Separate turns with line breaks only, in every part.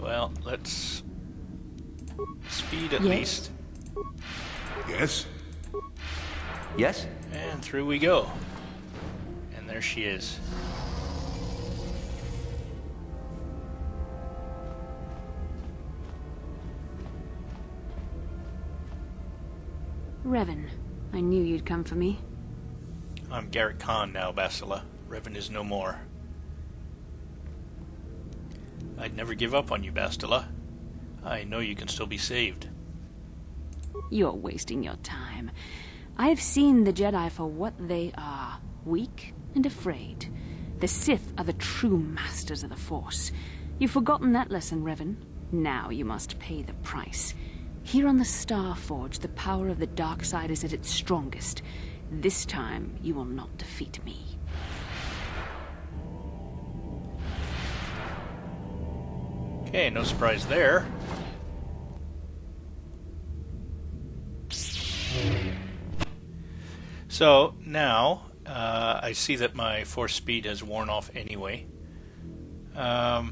Well, let's speed at
Yes.
least.
Yes?
Yes?
And through we go. And there she is.
Revan, I knew you'd come for me.
I'm Garrett Khan now, Bastila. Revan is no more. I'd never give up on you, Bastila. I know you can still be saved.
You're wasting your time. I have seen the Jedi for what they are, weak and afraid. The Sith are the true masters of the Force. You've forgotten that lesson, Revan. Now you must pay the price. Here on the Star Forge, the power of the dark side is at its strongest. This time, you will not defeat me.
Okay, no surprise there. So, now, I see that my force speed has worn off anyway. I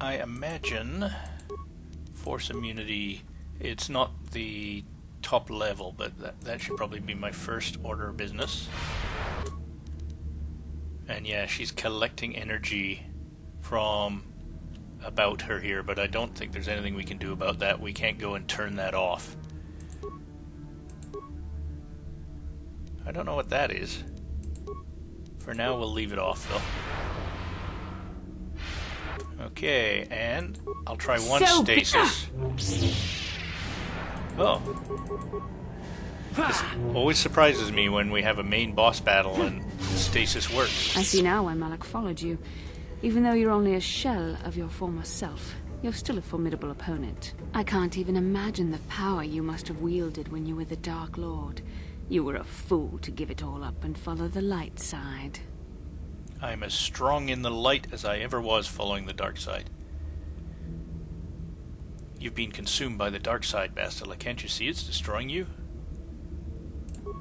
imagine force immunity, it's not the top level, but that should probably be my first order of business. And yeah, she's collecting energy from about her here, but I don't think there's anything we can do about that. We can't go and turn that off. I don't know what that is. For now, we'll leave it off, though. Okay, and I'll try one stasis. Oh. This always surprises me when we have a main boss battle and stasis works.
I see now why Malak followed you. Even though you're only a shell of your former self, you're still a formidable opponent. I can't even imagine the power you must have wielded when you were the Dark Lord. You were a fool to give it all up and follow the light side.
I'm as strong in the light as I ever was following the dark side. You've been consumed by the dark side, Bastila. Can't you see it's destroying you?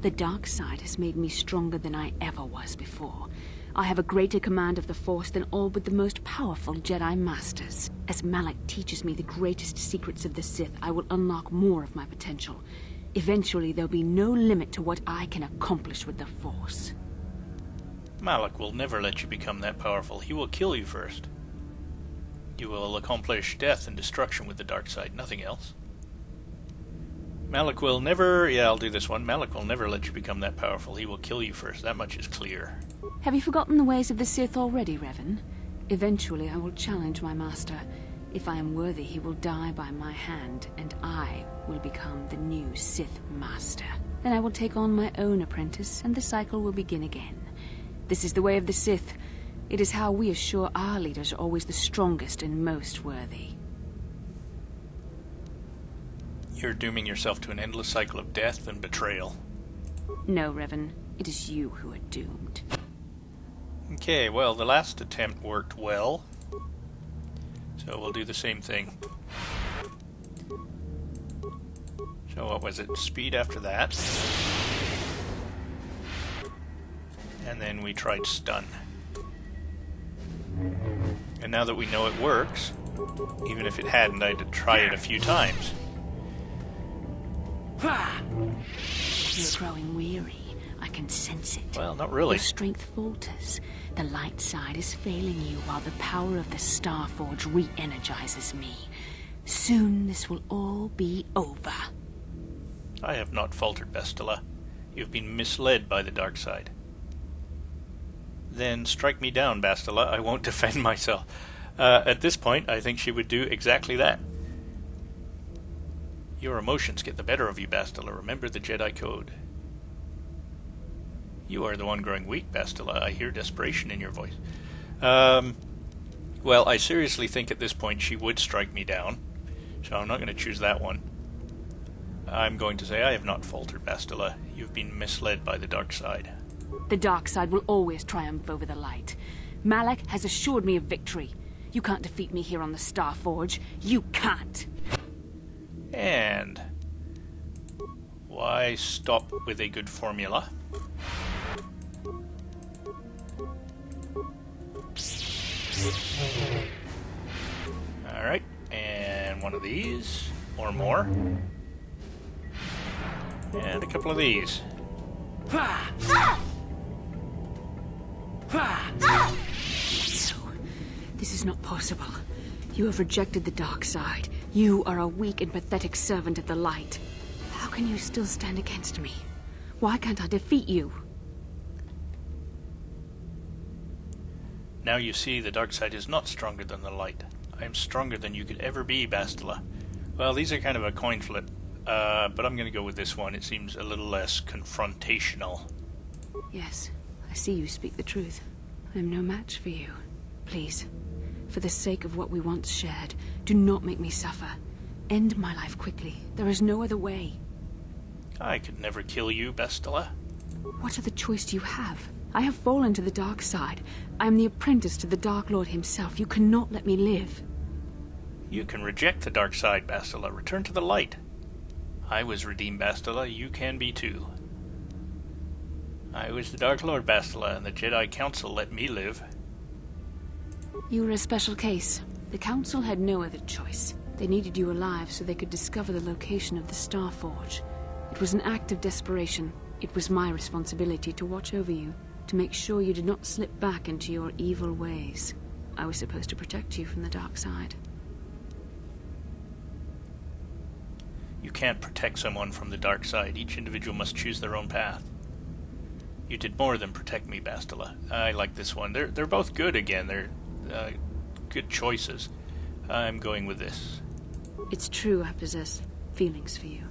The dark side has made me stronger than I ever was before. I have a greater command of the Force than all but the most powerful Jedi Masters. As Malak teaches me the greatest secrets of the Sith, I will unlock more of my potential. Eventually, there'll be no limit to what I can accomplish with the Force.
Malak will never let you become that powerful. He will kill you first. You will accomplish death and destruction with the dark side, nothing else. Malak will never... Yeah, I'll do this one. Malak will never let you become that powerful. He will kill you first. That much is clear.
Have you forgotten the ways of the Sith already, Revan? Eventually, I will challenge my master. If I am worthy, he will die by my hand, and I will become the new Sith Master. Then I will take on my own apprentice, and the cycle will begin again. This is the way of the Sith. It is how we assure our leaders are always the strongest and most worthy.
You're dooming yourself to an endless cycle of death and betrayal.
No, Revan. It is you who are doomed.
Okay, well, the last attempt worked well. So we'll do the same thing. So what was it? Speed after that. And then we tried stun. And now that we know it works, even if it hadn't, I'd try it a few times.
You're growing weary. I can sense it.
Well, not really.
Your strength falters. The light side is failing you while the power of the Star Forge re-energizes me. Soon this will all be over.
I have not faltered, Bastila. You've been misled by the dark side. Then strike me down, Bastila. I won't defend myself. At this point, I think she would do exactly that. Your emotions get the better of you, Bastila. Remember the Jedi Code. You are the one growing weak, Bastila. I hear desperation in your voice. Well, I seriously think at this point she would strike me down, so I'm not going to choose that one. I'm going to say I have not faltered, Bastila. You've been misled by the dark side.
The dark side will always triumph over the light. Malak has assured me of victory. You can't defeat me here on the Star Forge. You can't.
And why stop with a good formula? one of these, or more. And a couple of these.
No. This is not possible. You have rejected the dark side. You are a weak and pathetic servant of the light. How can you still stand against me? Why can't I defeat you?
Now you see the dark side is not stronger than the light. I am stronger than you could ever be, Bastila. Well, these are kind of a coin flip, but I'm going to go with this one. It seems a little less confrontational.
Yes, I see you speak the truth. I am no match for you. Please, for the sake of what we once shared, do not make me suffer. End my life quickly. There is no other way.
I could never kill you, Bastila.
What other choice do you have? I have fallen to the dark side. I am the apprentice to the Dark Lord himself. You cannot let me live.
You can reject the dark side, Bastila. Return to the light. I was redeemed, Bastila. You can be too. I was the Dark Lord, Bastila, and the Jedi Council let me live.
You were a special case. The Council had no other choice. They needed you alive so they could discover the location of the Star Forge. It was an act of desperation. It was my responsibility to watch over you, to make sure you did not slip back into your evil ways. I was supposed to protect you from the dark side.
You can't protect someone from the dark side. Each individual must choose their own path. You did more than protect me, Bastila. I like this one. They're both good again. They're good choices. I'm going with this.
It's true I possess feelings for you.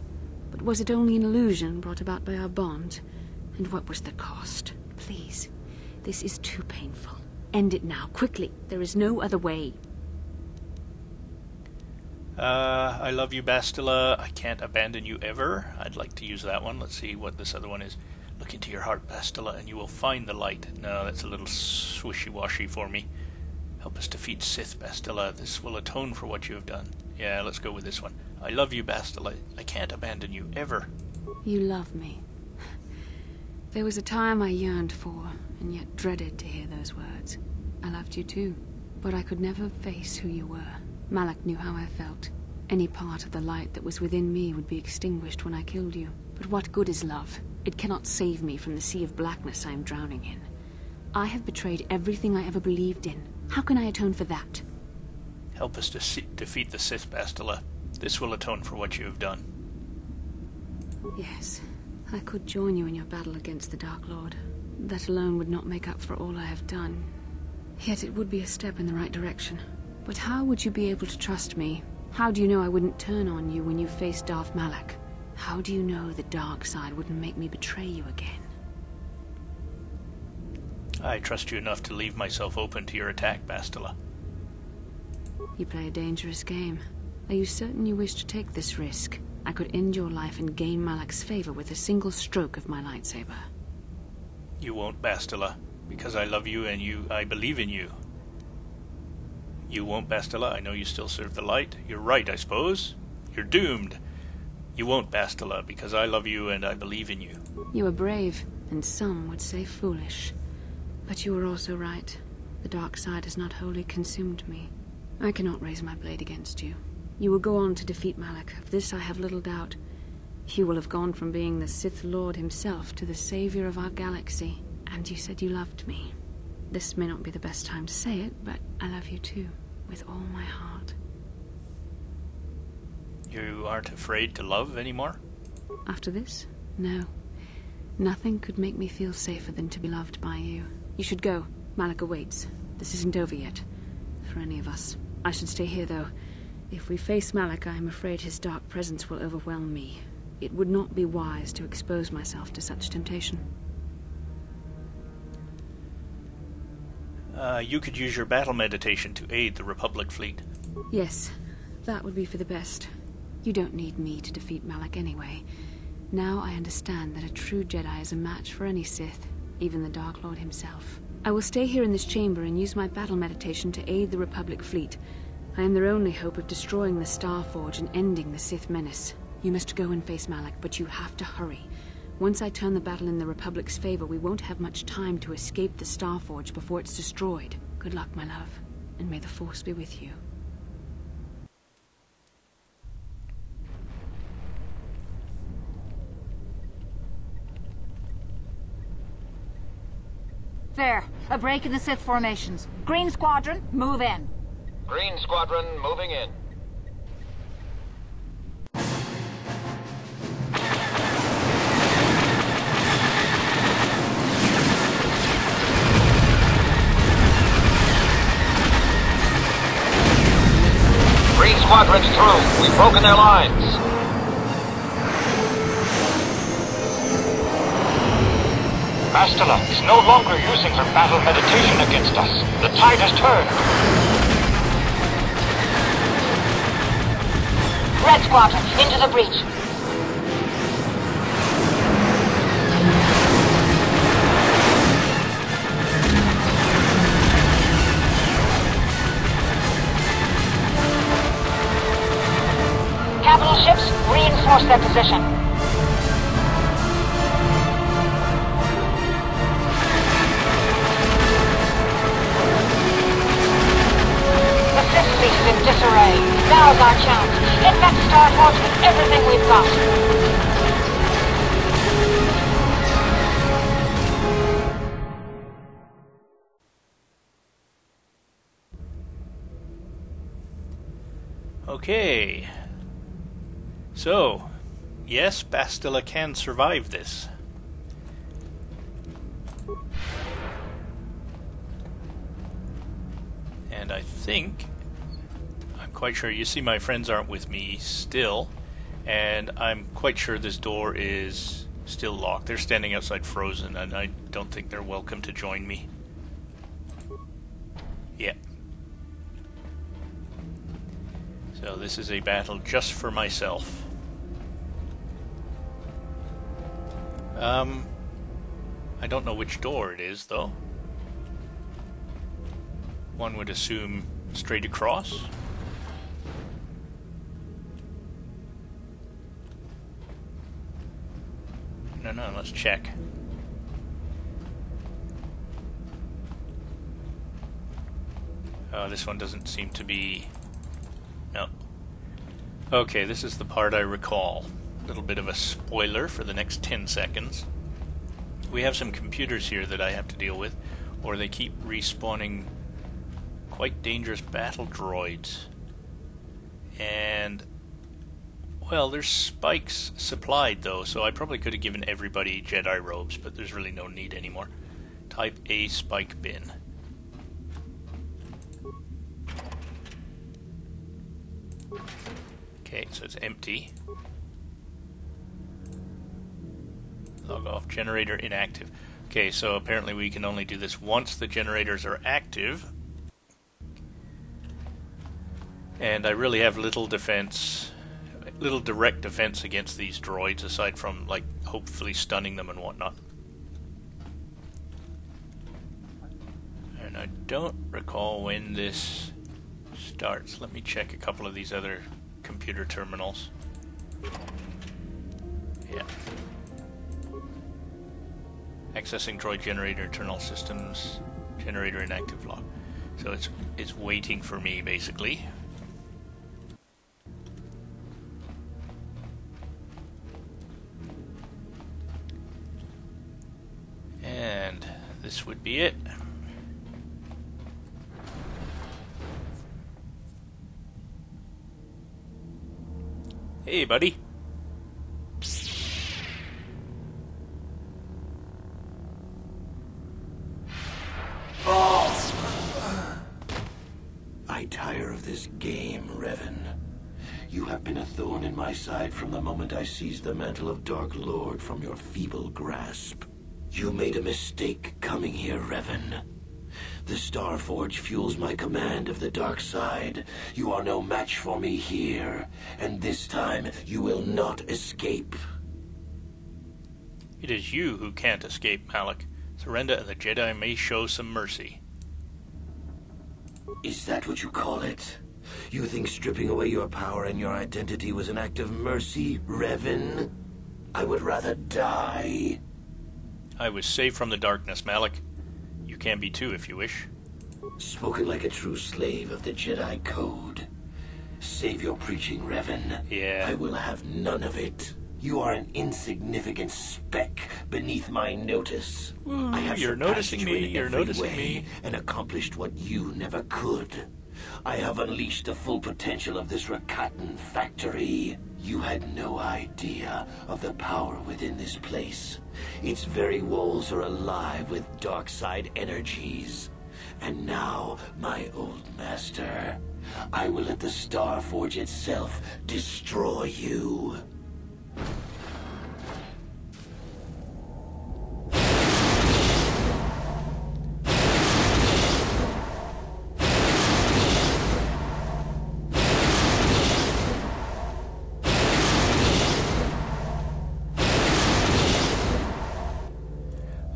But was it only an illusion brought about by our bond? And what was the cost? Please, this is too painful. End it now, quickly. There is no other way.
I love you, Bastila. I can't abandon you ever. I'd like to use that one. Let's see what this other one is. Look into your heart, Bastila, and you will find the light. No, that's a little swishy-washy for me. Help us defeat Sith, Bastila. This will atone for what you have done. Yeah, let's go with this one. I love you, Bastila. I can't abandon you, ever.
You love me. There was a time I yearned for, and yet dreaded to hear those words. I loved you too, but I could never face who you were. Malak knew how I felt. Any part of the light that was within me would be extinguished when I killed you. But what good is love? It cannot save me from the sea of blackness I am drowning in. I have betrayed everything I ever believed in. How can I atone for that?
Help us to defeat the Sith, Bastila. This will atone for what you have done.
Yes, I could join you in your battle against the Dark Lord. That alone would not make up for all I have done. Yet it would be a step in the right direction. But how would you be able to trust me? How do you know I wouldn't turn on you when you faced Darth Malak? How do you know the dark side wouldn't make me betray you again?
I trust you enough to leave myself open to your attack, Bastila.
You play a dangerous game. Are you certain you wish to take this risk? I could end your life and gain Malak's favor with a single stroke of my lightsaber.
You won't, Bastila, because I love you and I believe in you. You won't, Bastila. I know you still serve the light. You're right, I suppose. You're doomed. You won't, Bastila, because I love you and I believe in you.
You are brave, and some would say foolish. But you are also right. The dark side has not wholly consumed me. I cannot raise my blade against you. You will go on to defeat Malak. Of this I have little doubt. You will have gone from being the Sith Lord himself to the savior of our galaxy. And you said you loved me. This may not be the best time to say it, but I love you too, with all my heart.
You aren't afraid to love anymore?
After this? No. Nothing could make me feel safer than to be loved by you. You should go. Malak awaits. This isn't over yet. For any of us. I should stay here, though. If we face Malak, I am afraid his dark presence will overwhelm me. It would not be wise to expose myself to such temptation.
You could use your battle meditation to aid the Republic fleet.
Yes, that would be for the best. You don't need me to defeat Malak anyway. Now I understand that a true Jedi is a match for any Sith, even the Dark Lord himself. I will stay here in this chamber and use my battle meditation to aid the Republic fleet. I am their only hope of destroying the Star Forge and ending the Sith menace. You must go and face Malak, but you have to hurry. Once I turn the battle in the Republic's favor, we won't have much time to escape the Star Forge before it's destroyed. Good luck, my love, and may the Force be with you.
There. A break in the Sith formations. Green Squadron, move in.
Green Squadron moving in. Green Squadron's through. We've broken their lines.
Bastila is no longer using her battle meditation against us. The tide has turned.
Red Squadron, into the breach. Capital ships, reinforce their position. The Sith fleet is in disarray. Now's our chance. Infect Star Forge with everything we've got.
Okay. So, yes, Bastila can survive this. And I think, I'm quite sure, you see my friends aren't with me still, and I'm quite sure this door is still locked. They're standing outside frozen, and I don't think they're welcome to join me. Yeah. So this is a battle just for myself. I don't know which door it is, though. One would assume straight across. No, let's check. Oh, this one doesn't seem to be... No. Okay, this is the part I recall. A little bit of a spoiler for the next 10 seconds. We have some computers here that I have to deal with, or they keep respawning quite dangerous battle droids. And, well, there's spikes supplied though, so I probably could have given everybody Jedi robes, but there's really no need anymore. Type A spike bin. Okay, so it's empty. Log off. Generator inactive. Okay, so apparently we can only do this once the generators are active. And I really have little defense, little direct defense against these droids, aside from, like, hopefully stunning them and whatnot. And I don't recall when this starts. Let me check a couple of these other computer terminals. Yeah. Accessing droid generator internal systems, generator inactive log. So it's waiting for me, basically. And this would be it. Hey, buddy.
I tire of this game, Revan. You have been a thorn in my side from the moment I seized the mantle of Dark Lord from your feeble grasp. You made a mistake coming here, Revan. The Star Forge fuels my command of the dark side. You are no match for me here, and this time you will not escape.
It is you who can't escape, Malik. Surrender and the Jedi may show some mercy.
Is that what you call it? You think stripping away your power and your identity was an act of mercy, Revan? I would rather die.
I was saved from the darkness, Malik. You can be too if you wish.
Spoken like a true slave of the Jedi Code. Save your preaching, Revan.
Yeah.
I will have none of it. You are an insignificant speck beneath my notice. I have
you're
surpassed
noticing
you
me,
in
you're
every
noticing
way
me.
and accomplished what you never could. I have unleashed the full potential of this Rakatan factory. You had no idea of the power within this place. Its very walls are alive with dark side energies. And now, my old master, I will let the Starforge itself destroy you.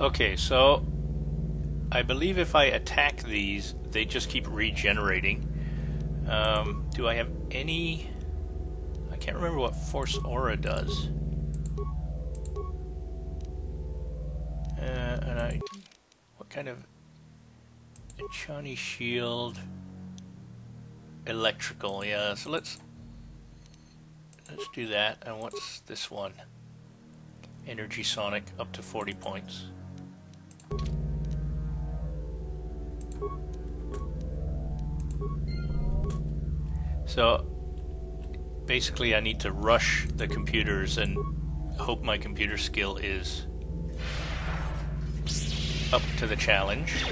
Okay, so I believe if I attack these, they just keep regenerating. Do I have any... I can't remember what Force Aura does. What kind of... Chani Shield... Electrical, yeah, so let's do that. And what's this one? Energy Sonic, up to 40 points. So basically I need to rush the computers and hope my computer skill is up to the challenge.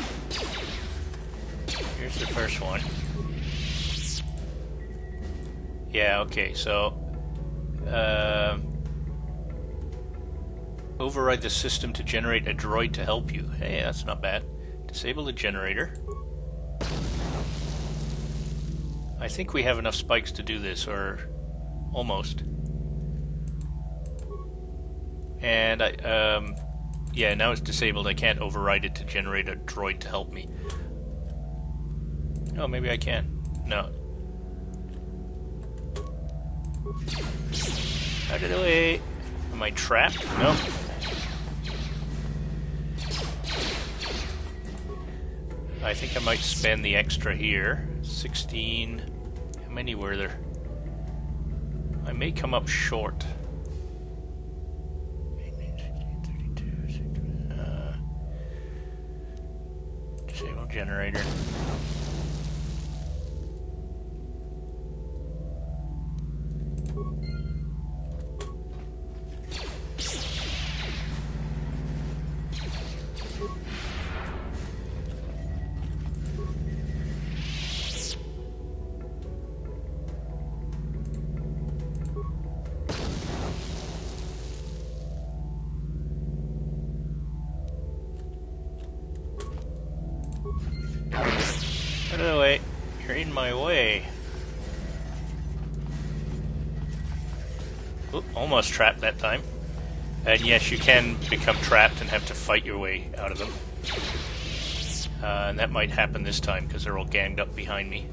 Here's the first one. Yeah, okay, so override the system to generate a droid to help you. Hey, that's not bad. Disable the generator. I think we have enough spikes to do this, or almost. And yeah, now it's disabled. I can't override it to generate a droid to help me. Oh, maybe I can. No. Out of the way. Am I trapped? No. I think I might spend the extra here. 16. How many were there? I may come up short. Disable generator. Out of the way. You're in my way. Oop, almost trapped that time. And yes, you can become trapped and have to fight your way out of them. And that might happen this time because they're all ganged up behind me.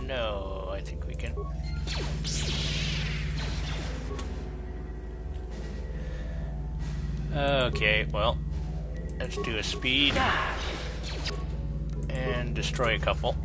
No, I think we can... Okay, well, let's do a speed and destroy a couple.